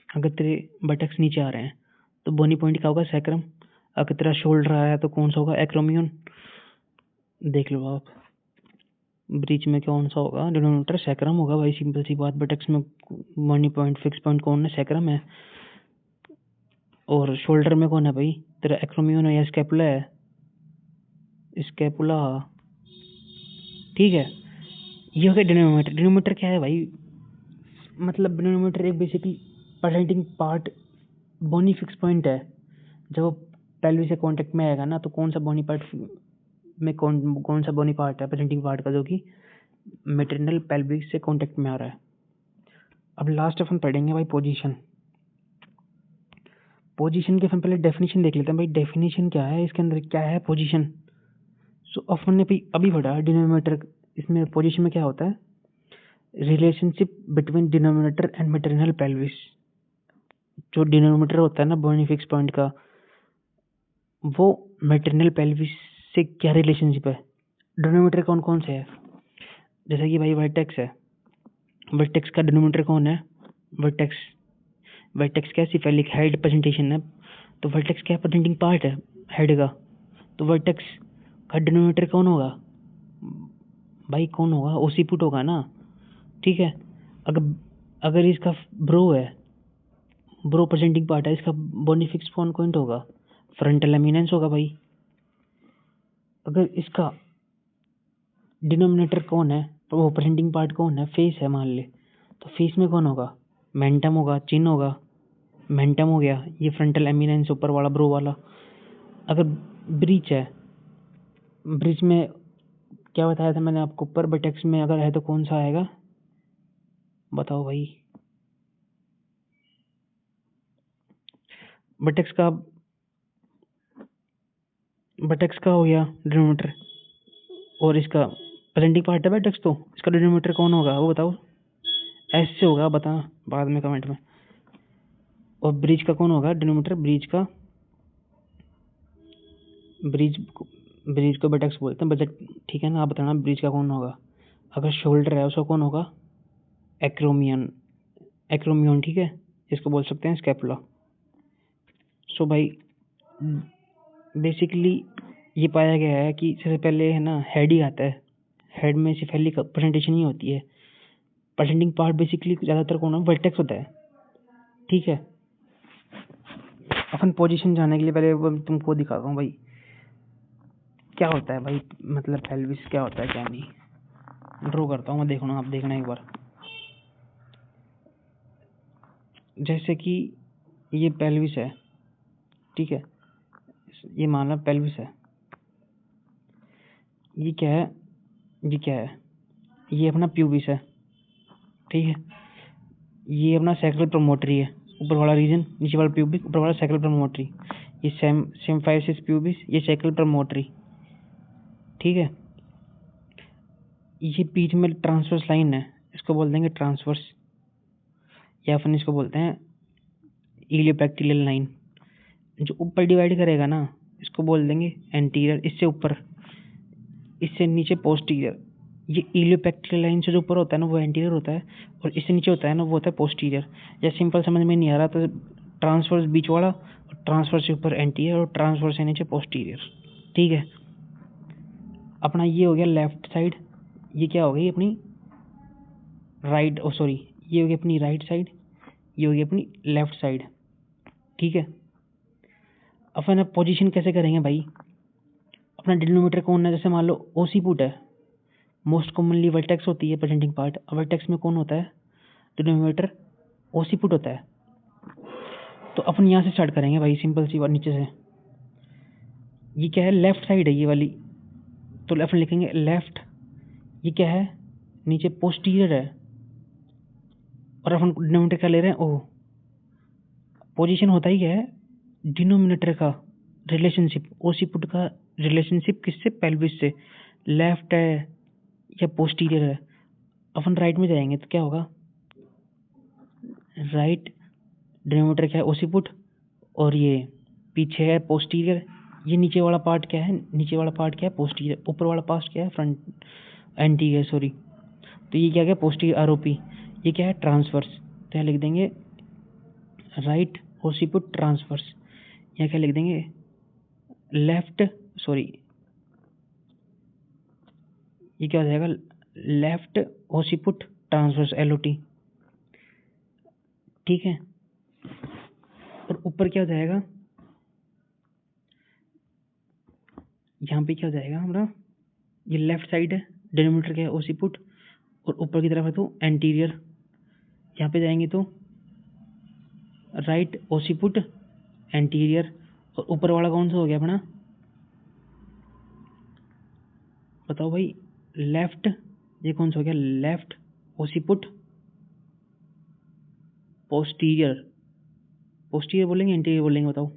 अगर तेरे बटक्स नीचे आ रहे हैं तो बोनी पॉइंट क्या होगा, सैक्रम। अगर तेरा शोल्डर आया तो कौन सा होगा, एक्रोमियन। देख लो आप, ब्रीच में कौन सा होगा, डिनोमिनेटर सैक्रम होगा भाई, सिंपल सी बात। बटक्स में बोनी पॉइंट फिक्स पॉइंट कौन है, सैक्रम है। और शोल्डर में कौन है भाई, तेरा एक्रोमियन है या स्कैपुला है, स्कैपुला। ठीक है, ये हो गया डिनोमिनेटर। डिनोमिनेटर क्या है भाई, मतलब डिनोमिनेटर एक बेसिकली प्रेजेंटिंग पार्ट बोनी फिक्स पॉइंट है। जब वो पेल्विस से कांटेक्ट में आएगा ना, तो कौन सा बोनी पार्ट में कौन सा बोनी पार्ट है प्रेजेंटिंग पार्ट का, जो कि मेटरनल पेल्विस से कांटेक्ट में आ रहा है। अब लास्ट अपन पढ़ेंगे भाई पोजीशन। पोजीशन के अपन पहले डेफिनेशन देख लेते हैं भाई, डेफिनेशन क्या है, इसके अंदर क्या है पोजीशन। सो अपन ने अभी पढ़ा डिनोमिनेटर, इसमें पोजीशन में क्या होता है, relationship between denominator and maternal pelvis. जो डिनोमिनेटर होता है ना बोनी फिक्स पॉइंट का, वो मेटरनल पेल्विस से क्या रिलेशनशिप है। डिनोमिनेटर कौन कौन से है, जैसे कि भाई वर्टेक्स है, वर्टेक्स का डिनोमिनेटर कौन है, वर्टेक्स। वर्टेक्स क्या है, सिफेलिक हेड प्रेजेंटेशन है, तो वर्टेक्स क्या प्रेजेंटिंग पार्ट है हेड का, तो वर्टेक्स का डिनोमिनेटर कौन होगा भाई, कौन होगा, ओसीपुट होगा ना। ठीक है, अगर अगर इसका ब्रो है, ब्रो प्रेजेंटिंग पार्ट है, इसका बोनी फिक्स पॉइंट होगा, फ्रंटल एमिनेंस होगा भाई। अगर इसका डिनोमिनेटर कौन है, तो वो प्रेजेंटिंग पार्ट कौन है, फेस है मान ले, तो फेस में कौन होगा, मेंटम होगा, चिन होगा। मेंटम हो गया, ये फ्रंटल एमिनेंस ऊपर वाला ब्रो वाला। अगर ब्रीच है, ब्रीच में क्या बताया था मैंने आपको, ऊपर बटेक्स में अगर है तो कौन सा आएगा, बताओ भाई। बटेक्स का हो गया डिनोमिनेटर, और इसका प्रेजेंटिंग पार्ट है बटेक्स, तो इसका डिनोमिनेटर कौन होगा वो बताओ, एस से होगा, बता बाद में कमेंट में। और ब्रिज का कौन होगा डिनोमिनेटर, ब्रिज को बटेक्स बोलते हैं, बजट। ठीक है ना, आप बताना ब्रिज का कौन होगा। अगर शोल्डर है उसका कौन होगा, एक्रोमियन। ठीक है, इसको बोल सकते हैं स्कैपुला। सो भाई बेसिकली ये पाया गया है कि सबसे पहले है ना हेड ही आता है, हेड में सिफेलिक प्रेजेंटेशन ही होती है। प्रेजेंटिंग पार्ट बेसिकली ज़्यादातर कौन है, वर्टेक्स होता है। ठीक है, अपन पोजीशन जानने के लिए पहले वो तुमको दिखाता हूँ भाई क्या होता है भाई, मतलब पेल्विस क्या होता है क्या नहीं। ड्रॉ करता हूँ मैं, देखना आप देखना एक बार। जैसे कि ये पेल्विस है, ठीक है, ये मान लो पेल्विस है। ये क्या है, ये क्या है, ये अपना प्यूबिस है। ठीक है, ये अपना सैक्रल प्रोमोटरी है, ऊपर वाला रीजन, नीचे वाला प्यूबिक, ऊपर वाला सैक्रल प्रोमोटरी। ये सिम्फाइसिस प्यूबिस, ये सैक्रल प्रोमोटरी। ठीक है, ये बीच में ट्रांसवर्स लाइन है, इसको बोल देंगे ट्रांसवर्स, या फिर इसको बोलते हैं इलियोपेक्टिलियल लाइन। जो ऊपर डिवाइड करेगा ना, इसको बोल देंगे एंटीरियर, इससे ऊपर, इससे नीचे पोस्टीरियर। ये इलियोपेक्टिलियल लाइन से जो ऊपर होता है ना वो एंटीरियर होता है, और इससे नीचे होता है ना वो होता है पोस्टीरियर। या सिंपल समझ में नहीं आ रहा तो ट्रांसवर्स बीच वाला, और ट्रांसवर्स से ऊपर एंटीरियर, और ट्रांसवर्स से नीचे पोस्टीरियर। ठीक है, अपना ये हो गया लेफ्ट साइड, ये क्या हो गई अपनी राइट, ओ सॉरी, ये होगी अपनी राइट साइड, ये होगी अपनी लेफ्ट साइड। ठीक है, अपन अब पोजीशन कैसे करेंगे भाई? अपना डिनोमीटर कौन है? जैसे मान लो ओसी पुट है, मोस्ट कॉमनली वर्टेक्स होती है प्रेजेंटिंग पार्ट। वर्टेक्स में कौन होता है? डिनोमीटर ओसी पुट होता है। तो अपन यहाँ से स्टार्ट करेंगे भाई, सिंपल सी बात, नीचे से। ये क्या है? लेफ्ट साइड है ये वाली, तो अपन लिखेंगे लेफ्ट। ये क्या है? नीचे पोस्टीरियर है, और अपन डिनोमिनेटर क्या ले रहे हैं? ओ, पोजीशन होता ही क्या है? डिनोमिनेटर का रिलेशनशिप, ओसी पुट का रिलेशनशिप किससे? पेल्विस से। लेफ्ट है या पोस्टीरियर है? अपन राइट में जाएंगे तो क्या होगा? राइट डिनोमिनेटर क्या है? ओसी पुट, और ये पीछे है पोस्टीरियर। ये नीचे वाला पार्ट क्या है? नीचे वाला पार्ट क्या है? पोस्टीरियर। ऊपर वाला पार्ट क्या है? Front, anterior sorry. तो ये क्या है? Posterior ROP. ये क्या है? ट्रांसवर्स। तो यहाँ लिख देंगे राइट ओसीपुट ट्रांसवर्स। यहाँ क्या लिख देंगे? लेफ्ट, सॉरी, ये क्या हो जाएगा? Left occiput transverse, LOT. ठीक है, और ऊपर क्या हो जाएगा? यहाँ पे क्या हो जाएगा हमारा? ये लेफ्ट साइड है, डिनोमिनेटर क्या है? ओसीपुट, और ऊपर की तरफ है तो एंटीरियर। यहाँ पे जाएंगे तो राइट ओसीपुट एंटीरियर, और ऊपर वाला कौन सा हो गया अपना? बताओ भाई, लेफ्ट। ये कौन सा हो गया? Left occiput posterior. पोस्टीरियर बोलेंगे इंटीरियर बोलेंगे? बताओ।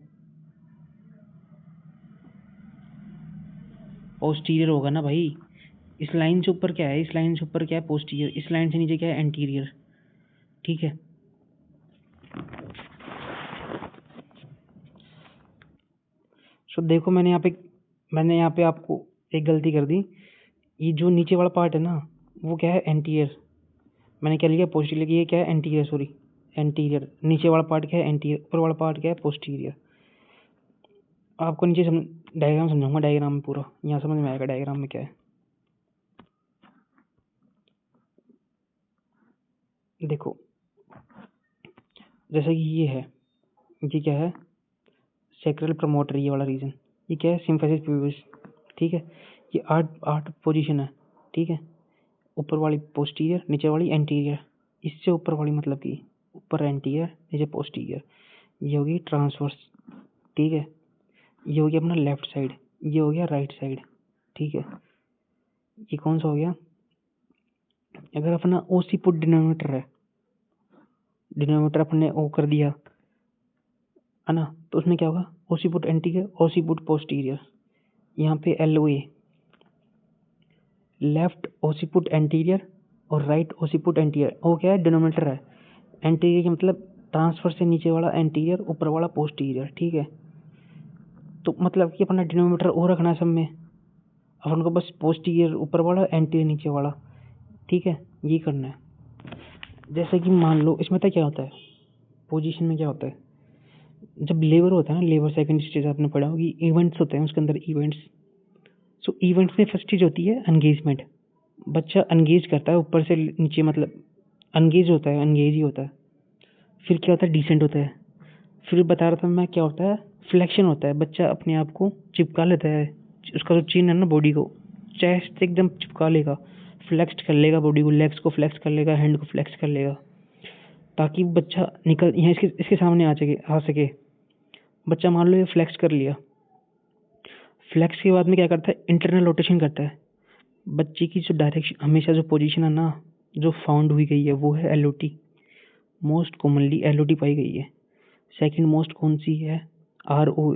पोस्टीरियर होगा ना भाई। इस लाइन से ऊपर क्या है? इस लाइन से ऊपर क्या है? पोस्टीरियर। इस लाइन से नीचे क्या है? एंटीरियर। ठीक है, सो देखो मैंने यहाँ पे आपको एक गलती कर दी। ये जो नीचे वाला पार्ट है ना, वो क्या है? एंटीरियर। मैंने क्या लिया? पोस्टीरियर। ये क्या है? Anterior, sorry, anterior. नीचे वाला पार्ट क्या है? एंटीरियर। ऊपर वाला पार्ट क्या है? पोस्टीरियर। आपको नीचे डायग्राम समझाऊंगा, डायग्राम में पूरा यहाँ समझ में आएगा डायग्राम में क्या है। देखो, जैसे कि ये है, ये क्या है? सैक्रल प्रमोटर, ये वाला रीजन। ये क्या है? Symphysis pubis. ठीक है, ये आठ आठ पोजीशन है। ठीक है, ऊपर वाली पोस्टीरियर, नीचे वाली एंटीरियर। इससे ऊपर वाली मतलब कि ऊपर एंटीरियर, नीचे पोस्टीरियर। ये होगी ट्रांसवर्स। ठीक है, ये हो गया अपना लेफ्ट साइड, ये हो गया राइट साइड। ठीक है, ये कौन सा हो गया? अगर अपना ओसी पुट डिनोमिनेटर है, डिनोमिनेटर अपने ओ कर दिया है ना, तो उसमें क्या होगा? ओसी पुट एंटीरियर, ओसी पुट पोस्टीरियर। यहाँ पे एल ओ ए, लेफ्ट ओसीपुट एंटीरियर और राइट ओसीपुट एंटीरियर। वो क्या है? डिनोमिनेटर है। एंटीरियर का मतलब ट्रांसफर से नीचे वाला एंटीरियर, ऊपर वाला पोस्टीरियर। ठीक है, तो मतलब कि अपना डिनोमिनेटर ओ रखना है सब में, अपन को बस पोस्टीरियर ऊपर वाला, एंटीरियर नीचे वाला। ठीक है, ये करना है। जैसे कि मान लो इसमें तो क्या होता है? पोजीशन में क्या होता है? जब लेबर होता है ना, लेबर सेकंड स्टेज आपने पढ़ा होगी, इवेंट्स होते हैं उसके अंदर, इवेंट्स। सो इवेंट्स में फर्स्ट चीज होती है एंगेजमेंट। बच्चा एंगेज करता है ऊपर से नीचे, मतलब एंगेज होता है, एंगेज ही होता है। फिर क्या होता है? डिसेंट होता है। फिर बता रहा था मैं क्या होता है? फ्लेक्शन होता है। बच्चा अपने आप को चिपका लेता है, उसका जो चिन है ना बॉडी को, चेस्ट से एकदम चिपका लेगा, फ्लेक्स कर लेगा बॉडी को, लेग्स को फ्लेक्स कर लेगा, हैंड को फ्लेक्स कर लेगा, ताकि बच्चा निकल यहाँ इसके सामने आ सके। बच्चा मान लो ये फ्लेक्स कर लिया, फ्लेक्स के बाद में क्या करता है? इंटरनल रोटेशन करता है। बच्चे की जो डायरेक्शन, हमेशा जो पोजीशन है ना, जो फाउंड हुई गई है, वो है एलओटी। मोस्ट कॉमनली एलओटी पाई गई है। सेकंड मोस्ट कौन सी है? आर ओ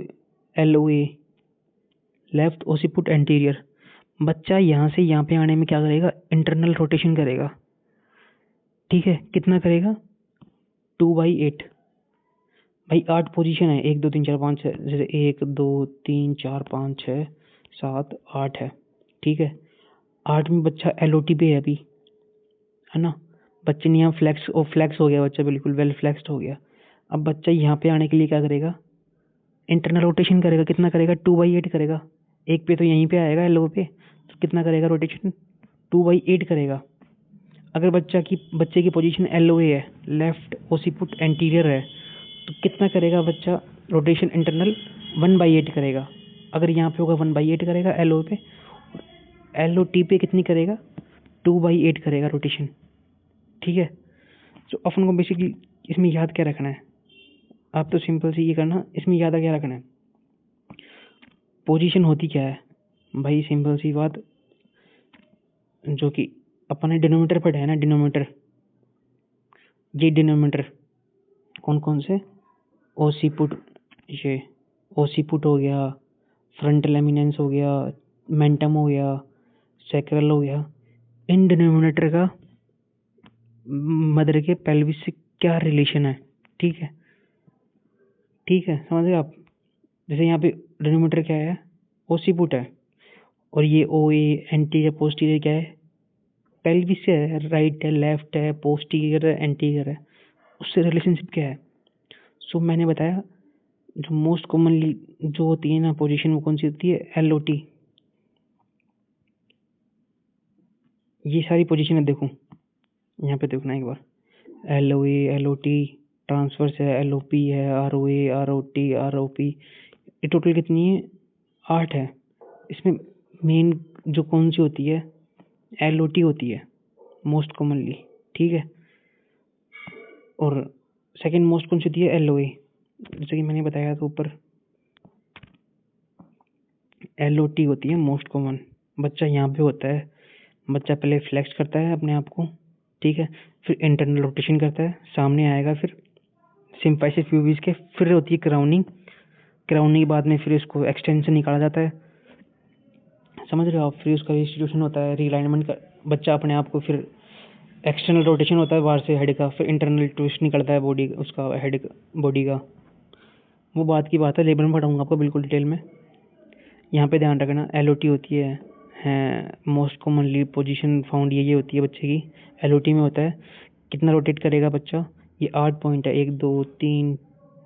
एल ओ ए, लेफ्ट ओसीपुट एंटीरियर। बच्चा यहाँ से यहाँ पे आने में क्या करेगा? इंटरनल रोटेशन करेगा। ठीक है, कितना करेगा? 2/8। भाई 8 पोजीशन है, 1 2 3 4 5 6, जैसे 1 2 3 4 5 6 7 8 है। ठीक है, 8 में बच्चा एलओटी पे है अभी, है ना। बच्चे ने यहाँ फ्लेक्स हो गया, बच्चा बिल्कुल वेल फ्लेक्स्ड हो गया। अब बच्चा यहाँ पे आने के लिए क्या करेगा? इंटरनल रोटेशन करेगा। कितना करेगा? 2/8 करेगा। एक पे तो यहीं पे आएगा एल पे, तो कितना करेगा रोटेशन? 2/8 करेगा। अगर बच्चे की पोजीशन LOA है, लेफ्ट ओसीपुट एंटीरियर है, तो कितना करेगा बच्चा रोटेशन इंटरनल? 1/8 करेगा। अगर यहाँ पे होगा 1/8 करेगा LO पे, LOT पे कितनी करेगा? 2/8 करेगा रोटेशन। ठीक है, तो अपन को बेसिकली इसमें याद क्या रखना है? आप तो सिंपल से ये करना, इसमें याद क्या रखना है? पोजीशन होती क्या है भाई? सिंपल सी बात, जो कि अपन ने डिनोमीटर पढ़ा है ना, डिनोमीटर, ये डिनोमीटर कौन कौन से? ओसीपुट, ये ओसीपुट हो गया, फ्रंटल एमिनेंस हो गया, मेंटम हो गया, सैक्रल हो गया। इन डिनोमिनेटर का मदर के पेल्विस से क्या रिलेशन है? ठीक है, ठीक है, समझ गए आप? जैसे यहाँ पे डिनोमिनेटर क्या है? ओसीपुट है, और ये OA एंटीरियर पोस्टीरियर क्या है? पेल्विस से है, राइट है, लेफ्ट है, पोस्टीरियर है, एंटीरियर है, उससे रिलेशनशिप क्या है? सो मैंने बताया जो मोस्ट कॉमनली जो होती है ना पोजीशन, वो कौन सी होती है? LOT। ये सारी पोजीशन है, देखो यहाँ पे देखना एक बार, LOA, LOT, ट्रांसवर्स है, LOP है, ROA, ROT, ROP, ये टोटल कितनी है? 8 है। इसमें मेन जो कौन सी होती है? LOT होती है मोस्ट कॉमनली, ठीक है। और सेकंड मोस्ट कौन सी होती है? LOA, जैसे कि मैंने बताया था ऊपर, LOT होती है मोस्ट कॉमन। बच्चा यहाँ पे होता है, बच्चा पहले फ्लेक्स करता है अपने आप को, ठीक है, फिर इंटरनल रोटेशन करता है, सामने आएगा, फिर सिम्फाइसिस प्यूबिस के, फिर होती है क्राउनिंग, क्राउनिंग के बाद में फिर इसको एक्सटेंशन निकाला जाता है, समझ रहे हो आप? फिर उसका रिस्टिट्यूशन होता है, रीलाइनमेंट का, बच्चा अपने आप को, फिर एक्सटर्नल रोटेशन होता है बाहर से हेड का, फिर इंटरनल ट्विस्ट निकलता है बॉडी उसका, हेड बॉडी का। वो बात की बात है, लेबर में पढ़ाऊंगा आपको बिल्कुल डिटेल में। यहाँ पे ध्यान रखना, LOT होती है मोस्ट कॉमनली पोजीशन फाउंड ये होती है बच्चे की। LOT में होता है कितना रोटेट करेगा बच्चा? ये 8 पॉइंट है, 1 2 3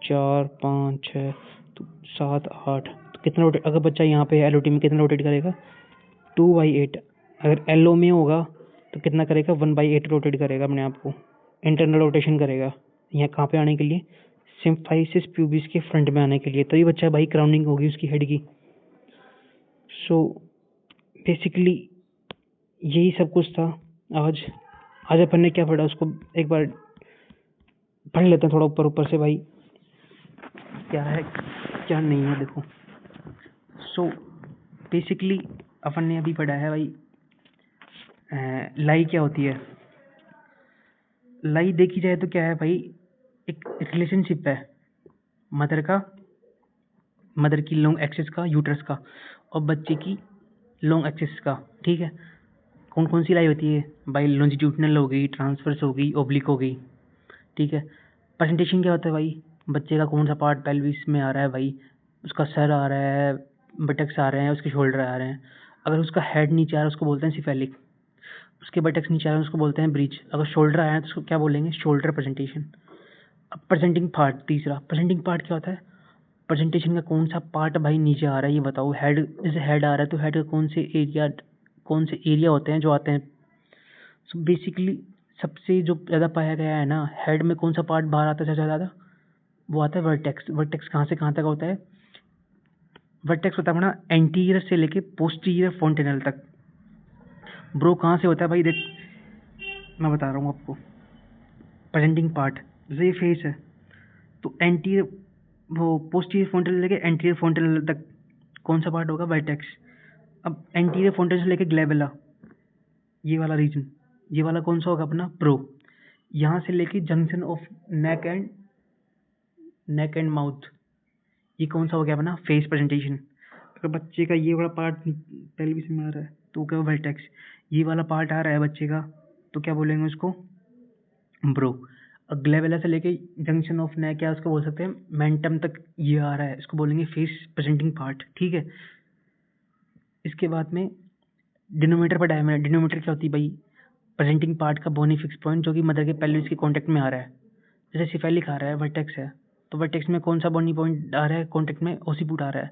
4 5 6 तो 7 8, तो कितना रोटेट? अगर बच्चा यहाँ पे LOT में कितना रोटेट करेगा? 2/8। अगर LO में होगा तो कितना करेगा? 1/8 रोटेट करेगा अपने आप को, इंटरनल रोटेशन करेगा। यहाँ कहाँ पे आने के लिए? सिम्फाइसिस प्यूबिस के फ्रंट में आने के लिए, तभी बच्चा भाई क्राउनिंग होगी उसकी हेड की। सो बेसिकली यही सब कुछ था आज। आज अपन ने क्या पढ़ा उसको एक बार पढ़ लेते हैं थोड़ा ऊपर ऊपर से भाई, क्या है क्या नहीं है, देखो। सो बेसिकली अपन ने अभी पढ़ा है भाई, लाई क्या होती है। लाई देखी जाए तो क्या है भाई? एक रिलेशनशिप है मदर का, मदर की लॉन्ग एक्सिस का, यूट्रस का, और बच्चे की लॉन्ग एक्सिस का, ठीक है। कौन कौन सी लाई होती है भाई? लॉन्जिट्यूडनल हो गई, ट्रांसवर्स हो गई, ओब्लिक हो गई, ठीक है। प्रेजेंटेशन क्या होता है भाई? बच्चे का कौन सा पार्ट पेल्विस में आ रहा है भाई? उसका सर आ रहा है, बटक्स आ रहे हैं, उसके शोल्डर आ रहे हैं। अगर उसका हेड नीचे आ रहा है उसको बोलते हैं सिफेलिक, उसके बटक्स नीचे आ रहे हैं उसको बोलते हैं ब्रीच। अगर शोल्डर आया है तो उसको क्या बोलेंगे? Shoulder presentation. अब प्रेजेंटिंग पार्ट, तीसरा प्रेजेंटिंग पार्ट क्या होता है? प्रेजेंटेशन का कौन सा पार्ट भाई नीचे आ रहा है ये बताओ। हेड, जैसे हेड आ रहा है तो हेड का कौन से एरिया होते हैं जो आते हैं? सो बेसिकली सबसे जो ज़्यादा पाया गया है ना, हेड में कौन सा पार्ट बाहर आता है सबसे ज़्यादा? वो आता है वर्टेक्स। वर्टेक्स कहाँ से कहाँ तक होता है? वर्टेक्स होता है अपना एंटीरियर से लेके पोस्टीरियर फोंटेनल तक। ब्रो कहाँ से होता है भाई? देख मैं बता रहा हूँ आपको। प्रेजेंटिंग पार्ट, जैसे ये फेस है तो एंटीरियर, वो पोस्टीरियर फोंटेनल लेके एंटीरियर फोंटेनल तक कौन सा पार्ट होगा? वर्टेक्स। अब एंटीरियर फोंटेनल से लेके ग्लैबुला, ये वाला रीजन, ये वाला कौन सा होगा अपना? प्रो। यहाँ से लेके junction of neck and mouth, ये कौन सा हो गया अपना? Face presentation. अगर बच्चे का ये वाला पार्ट पेल्विस में आ रहा है तो क्या? वर्टेक्स। ये वाला पार्ट आ रहा है बच्चे का तो क्या बोलेंगे उसको? ब्रो। ग्लेबुला से लेके जंक्शन ऑफ नेक, क्या उसको बोल सकते हैं? मेंटम तक ये आ रहा है, इसको बोलेंगे फेस प्रेजेंटिंग पार्ट, ठीक है। इसके बाद में डिनोमीटर पर डायमीटर। डिनोमीटर क्या होती है भाई? प्रेजेंटिंग पार्ट का बोनी फिक्स पॉइंट जो कि मदर के पेल्विस के कांटेक्ट में आ रहा है। जैसे सिफेलिक आ रहा है, वर्टेक्स है, तो वर्टेक्स में कौन सा बोनी पॉइंट आ रहा है कांटेक्ट में? ओसीपुट आ रहा है।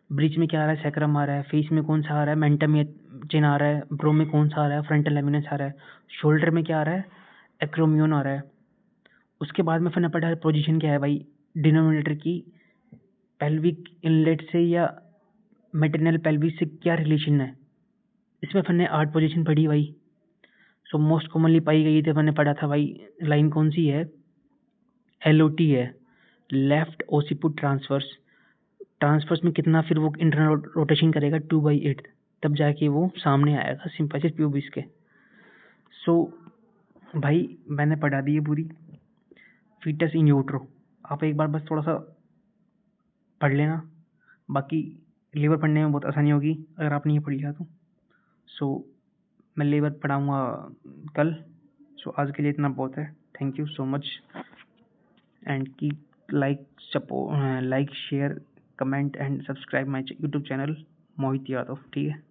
ब्रिज में क्या आ रहा है, सैक्रम आ रहा है, फेस में कौन सा आ रहा है, मेंटम या चिन आ रहा है, ब्रो में कौन सा आ रहा है, फ्रंटल एमिनेंस आ रहा है, शोल्डर में क्या आ रहा है, एक्रोमियन आ रहा है। उसके बाद में फिर पढ़ा है पोजीशन क्या है भाई, डिनोमिनेटर की पेल्विक इनलेट से या मेटरनल पेल्विस से क्या रिलेशन है। इसमें फिर ने 8 पोजीशन पढ़ी भाई। सो मोस्ट कॉमनली पाई गई थी, मैंने पढ़ा था भाई लाइन कौन सी है, LOT है, लेफ्ट ओसिपुट ट्रांसवर्स। ट्रांसवर्स में कितना फिर वो इंटरनल रोटेशन करेगा, 2/8, तब जाके वो सामने आएगा सिंपैथिस प्यूबिस के। सो भाई मैंने पढ़ा दी है पूरी फीटस इन यूट्रो। आप एक बार बस थोड़ा सा पढ़ लेना, बाकी लेबर पढ़ने में बहुत आसानी होगी अगर आपने ये पढ़ लिया तो। सो मैं लेबर पढ़ाऊँगा कल। सो आज के लिए इतना बहुत है। Thank you so much and keep like share comment and subscribe my YouTube channel Mohit Yadav. ठीक है।